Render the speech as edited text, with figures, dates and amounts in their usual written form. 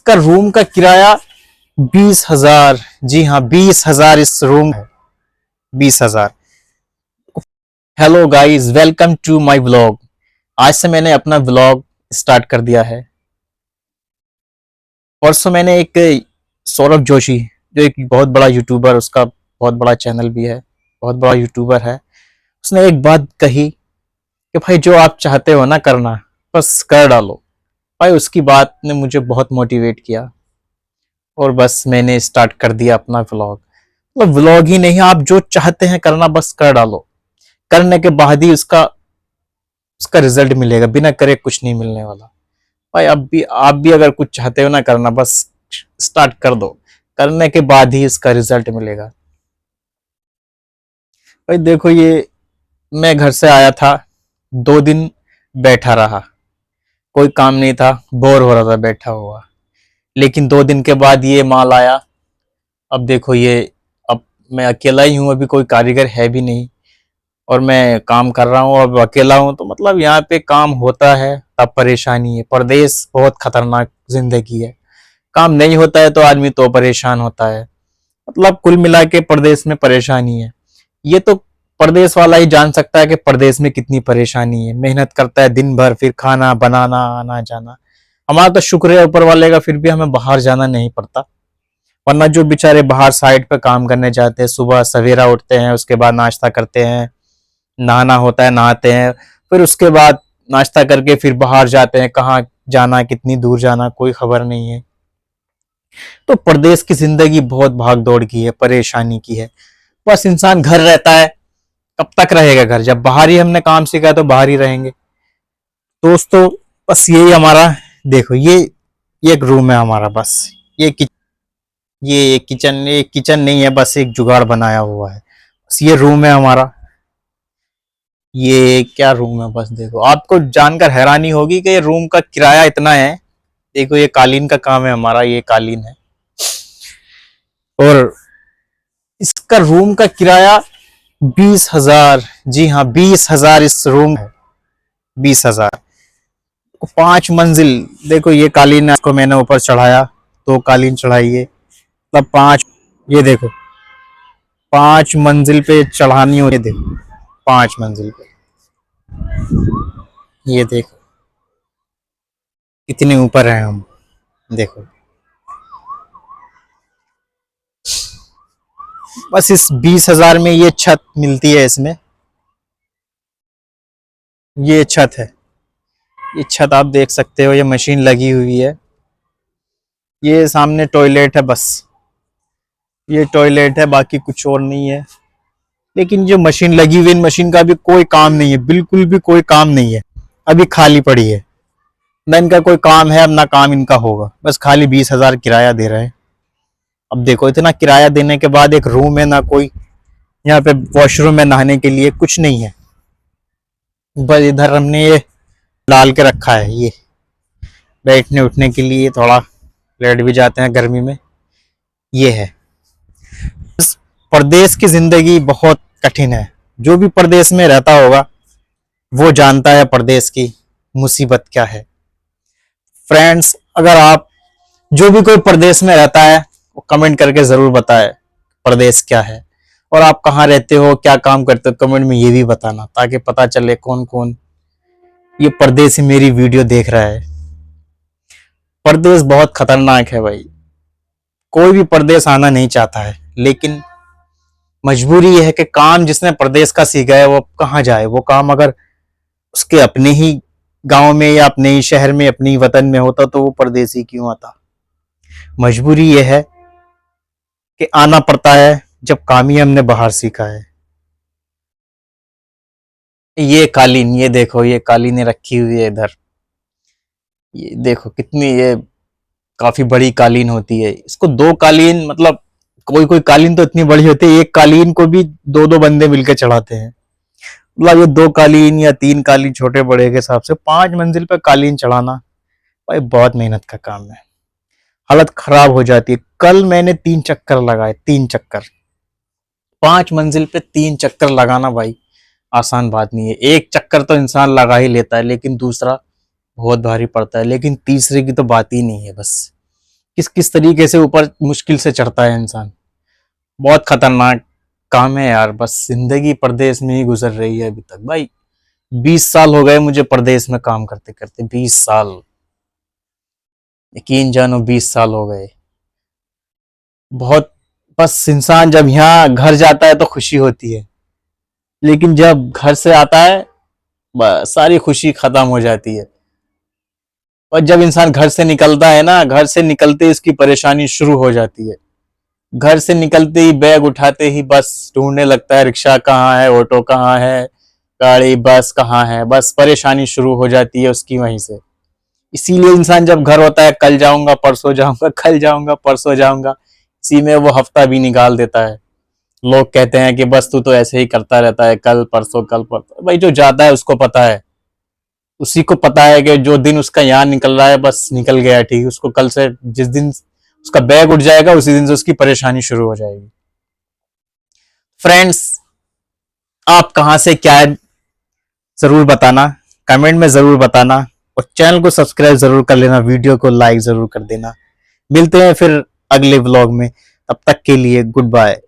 इसका रूम का किराया 20,000। जी हाँ, 20,000 इस रूम है, 20,000। Hello guys, welcome to my vlog. आज से मैंने अपना व्लॉग स्टार्ट कर दिया है। परसों मैंने एक सौरभ जोशी, जो एक बहुत बड़ा यूट्यूबर, उसका बहुत बड़ा चैनल भी है, बहुत बड़ा यूट्यूबर है, उसने एक बात कही कि भाई जो आप चाहते हो ना करना, बस कर डालो। भाई उसकी बात ने मुझे बहुत मोटिवेट किया और बस मैंने स्टार्ट कर दिया अपना व्लॉग। मतलब व्लॉग ही नहीं, आप जो चाहते हैं करना बस कर डालो। करने के बाद ही उसका उसका रिजल्ट मिलेगा, बिना करे कुछ नहीं मिलने वाला। भाई आप भी अगर कुछ चाहते हो ना करना, बस स्टार्ट कर दो। करने के बाद ही इसका रिजल्ट मिलेगा। भाई देखो, ये मैं घर से आया था, 2 दिन बैठा रहा, कोई काम नहीं था, बोर हो रहा था बैठा हुआ। लेकिन 2 दिन के बाद ये माल आया। अब देखो ये, अब मैं अकेला ही हूँ, अभी कोई कारीगर है भी नहीं और मैं काम कर रहा हूँ, अब अकेला हूँ, तो मतलब यहाँ पे काम होता है तब परेशानी है। परदेश बहुत खतरनाक जिंदगी है, काम नहीं होता है तो आदमी तो परेशान होता है। मतलब कुल मिला के परदेश में परेशानी है। ये तो परदेश वाला ही जान सकता है कि परदेश में कितनी परेशानी है। मेहनत करता है दिन भर, फिर खाना बनाना, आना जाना। हमारा तो शुक्र है ऊपर वाले का, फिर भी हमें बाहर जाना नहीं पड़ता। वरना जो बेचारे बाहर साइड पे काम करने जाते हैं, सुबह सवेरा उठते हैं, उसके बाद नाश्ता करते हैं, नहाना होता है, नहाते हैं, फिर उसके बाद नाश्ता करके फिर बाहर जाते हैं। कहाँ जाना, कितनी दूर जाना, कोई खबर नहीं है। तो प्रदेश की जिंदगी बहुत भाग दौड़ की है, परेशानी की है। बस इंसान घर रहता है, कब तक रहेगा घर? जब बाहर ही हमने काम सीखा है तो बाहर ही रहेंगे। दोस्तों, बस यही हमारा, देखो ये एक रूम है हमारा, बस ये कि, ये किचन नहीं है, बस एक जुगाड़ बनाया हुआ है। बस ये रूम है हमारा। ये क्या रूम है, बस देखो, आपको जानकर हैरानी होगी कि ये रूम का किराया इतना है। देखो ये कालीन का काम है हमारा, ये कालीन है। और इसका रूम का किराया 20,000। जी हाँ, 20,000 इस रूम है, 20,000। 5 मंजिल। देखो ये कालीन है, इसको मैंने ऊपर चढ़ाया, 2 कालीन चढ़ाई है, मतलब 5। ये देखो 5 मंजिल पे चढ़ानी हो, ये देखो 5 मंजिल पे, ये देखो कितने ऊपर है हम। देखो बस इस 20,000 में ये छत मिलती है। इसमें ये छत है, ये छत आप देख सकते हो, ये मशीन लगी हुई है। ये सामने टॉयलेट है, बस ये टॉयलेट है, बाकी कुछ और नहीं है। लेकिन जो मशीन लगी हुई है, मशीन का भी कोई काम नहीं है, बिल्कुल भी कोई काम नहीं है। अभी खाली पड़ी है, ना इनका कोई काम है, अब ना काम इनका होगा, बस खाली 20,000 किराया दे रहे हैं। अब देखो, इतना किराया देने के बाद एक रूम है, ना कोई यहाँ पे वॉशरूम है, नहाने के लिए कुछ नहीं है। बस इधर हमने ये डाल के रखा है, ये बैठने उठने के लिए, थोड़ा लेट भी जाते हैं गर्मी में। ये है, परदेश की जिंदगी बहुत कठिन है। जो भी परदेश में रहता होगा वो जानता है परदेश की मुसीबत क्या है। फ्रेंड्स, अगर आप, जो भी कोई परदेश में रहता है, वो कमेंट करके जरूर बताए परदेश क्या है, और आप कहाँ रहते हो, क्या काम करते हो, कमेंट में ये भी बताना, ताकि पता चले कौन कौन ये परदेसी मेरी वीडियो देख रहा है। परदेश बहुत खतरनाक है भाई, कोई भी परदेश आना नहीं चाहता है, लेकिन मजबूरी यह है कि काम जिसने परदेश का सीखा है वो कहाँ जाए। वो काम अगर उसके अपने ही गांव में या अपने ही शहर में, अपने ही वतन में होता तो वो परदेसी क्यों आता। मजबूरी यह है कि आना पड़ता है जब काम ही हमने बाहर सीखा है। ये कालीन, ये देखो, ये कालीनें रखी हुई है इधर। ये देखो कितनी, ये काफी बड़ी कालीन होती है। इसको 2 कालीन, मतलब कोई कोई कालीन तो इतनी बड़ी होती है, एक कालीन को भी 2-2 बंदे मिलकर चढ़ाते हैं। मतलब ये 2 कालीन या 3 कालीन, छोटे बड़े के हिसाब से 5 मंजिल पे कालीन चढ़ाना भाई बहुत मेहनत का काम है। हालत खराब हो जाती है। कल मैंने 3 चक्कर लगाए, 3 चक्कर, 5 मंजिल पे 3 चक्कर लगाना भाई आसान बात नहीं है। एक चक्कर तो इंसान लगा ही लेता है, लेकिन दूसरा बहुत भारी पड़ता है, लेकिन तीसरे की तो बात ही नहीं है। बस किस किस तरीके से ऊपर मुश्किल से चढ़ता है इंसान। बहुत खतरनाक काम है यार। बस जिंदगी परदेश में ही गुजर रही है अभी तक भाई। 20 साल हो गए मुझे परदेश में काम करते करते, 20 साल। यकीन जानो 20 साल हो गए। बहुत, बस इंसान जब यहाँ घर जाता है तो खुशी होती है, लेकिन जब घर से आता है बस सारी खुशी खत्म हो जाती है। और जब इंसान घर से निकलता है ना, घर से निकलते ही उसकी परेशानी शुरू हो जाती है। घर से निकलते ही, बैग उठाते ही बस ढूंढने लगता है रिक्शा कहाँ है, ऑटो कहाँ है, गाड़ी बस कहाँ है। बस परेशानी शुरू हो जाती है उसकी वहीं से। इसीलिए इंसान जब घर होता है, कल जाऊंगा परसों जाऊंगा, कल जाऊंगा परसों जाऊंगा, इसी में वो हफ्ता भी निकाल देता है। लोग कहते हैं कि बस तू तो ऐसे ही करता रहता है, कल परसों कल परसों। भाई जो जाता है उसको पता है, उसी को पता है कि जो दिन उसका यहाँ निकल रहा है बस निकल गया, ठीक है। उसको कल से, जिस दिन उसका बैग उठ जाएगा उसी दिन से उसकी परेशानी शुरू हो जाएगी। फ्रेंड्स, आप कहाँ से क्या है जरूर बताना, कमेंट में जरूर बताना, और चैनल को सब्सक्राइब जरूर कर लेना, वीडियो को लाइक जरूर कर देना। मिलते हैं फिर अगले व्लॉग में, तब तक के लिए गुड बाय।